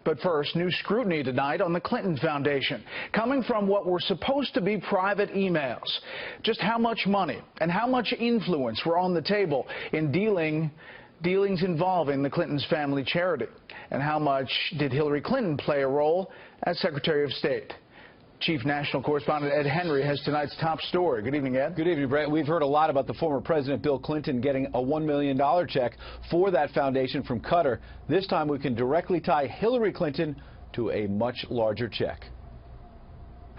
But first, new scrutiny tonight on the Clinton Foundation, coming from what were supposed to be private emails. Just how much money and how much influence were on the table in dealings involving the Clintons' family charity? And how much did Hillary Clinton play a role as Secretary of State? Chief National Correspondent Ed Henry has tonight's top story. Good evening, Ed. Good evening, Brett. We've heard a lot about the former President Bill Clinton getting a $1 million check for that foundation from Qatar. This time we can directly tie Hillary Clinton to a much larger check.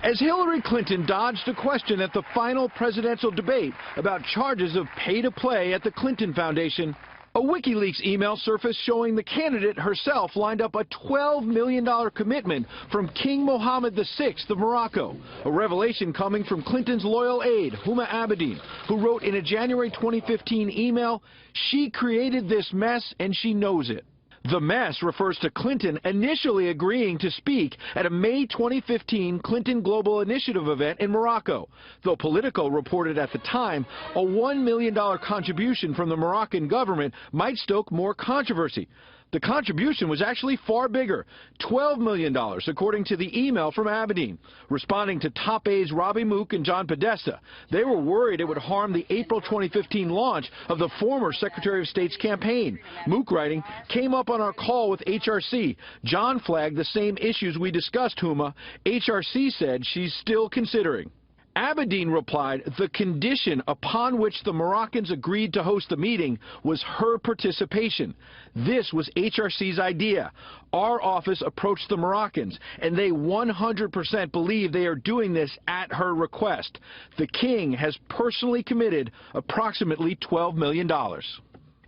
As Hillary Clinton dodged a question at the final presidential debate about charges of pay-to-play at the Clinton Foundation, a WikiLeaks email surfaced showing the candidate herself lined up a $12 million commitment from King Mohammed VI of Morocco, a revelation coming from Clinton's loyal aide, Huma Abedin, who wrote in a January 2015 email, "She created this mess and she knows it." The mess refers to Clinton initially agreeing to speak at a May 2015 Clinton Global Initiative event in Morocco, though Politico reported at the time a $1 million contribution from the Moroccan government might stoke more controversy. The contribution was actually far bigger, $12 million, according to the email from Abedin. Responding to top aides Robbie Mook and John Podesta, they were worried it would harm the April 2015 launch of the former Secretary of State's campaign. Mook writing, "Came up on our call with HRC. John flagged the same issues we discussed, Huma. HRC said she's still considering." Abedin replied, the condition upon which the Moroccans agreed to host the meeting was her participation. This was HRC's idea. Our office approached the Moroccans, and they 100% believe they are doing this at her request. The king has personally committed approximately $12 million.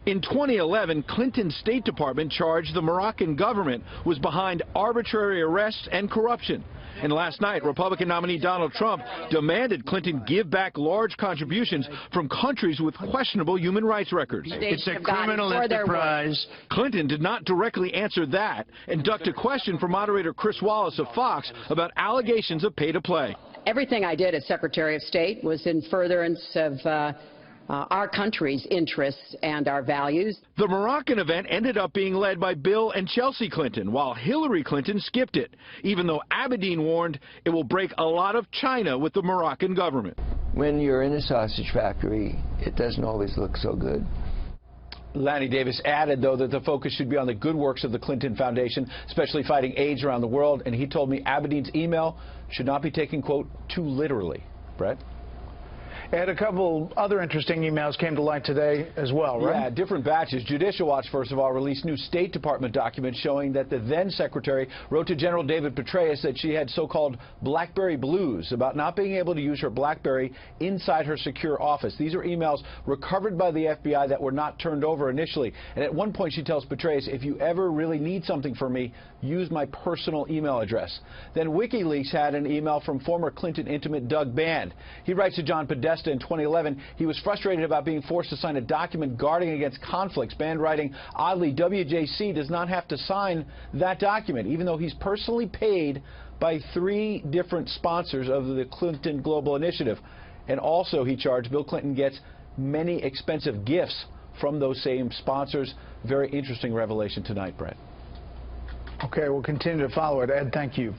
In 2011, Clinton's State Department charged the Moroccan government was behind arbitrary arrests and corruption. And last night, Republican nominee Donald Trump demanded Clinton give back large contributions from countries with questionable human rights records. It's a criminal enterprise. Clinton did not directly answer that and ducked a question from moderator Chris Wallace of Fox about allegations of pay-to-play. Everything I did as Secretary of State was in furtherance of our country's interests and our values. The Moroccan event ended up being led by Bill and Chelsea Clinton, while Hillary Clinton skipped it, even though Abedin warned it will break a lot of China with the Moroccan government. When you're in a sausage factory, it doesn't always look so good. Lanny Davis added, though, that the focus should be on the good works of the Clinton Foundation, especially fighting AIDS around the world, and he told me Abedin's email should not be taken, quote, too literally. Brett? And a couple other interesting emails came to light today as well, right? Yeah, different batches. Judicial Watch, first of all, released new State Department documents showing that the then secretary wrote to General David Petraeus that she had so-called BlackBerry blues about not being able to use her BlackBerry inside her secure office. These are emails recovered by the FBI that were not turned over initially. And at one point she tells Petraeus, if you ever really need something from me, use my personal email address. Then WikiLeaks had an email from former Clinton intimate Doug Band. He writes to John Podesta in 2011, he was frustrated about being forced to sign a document guarding against conflicts. Band writing, oddly, WJC does not have to sign that document, even though he's personally paid by 3 different sponsors of the Clinton Global Initiative. And also, he charged, Bill Clinton gets many expensive gifts from those same sponsors. Very interesting revelation tonight, Brett. Okay, we'll continue to follow it. Ed, thank you.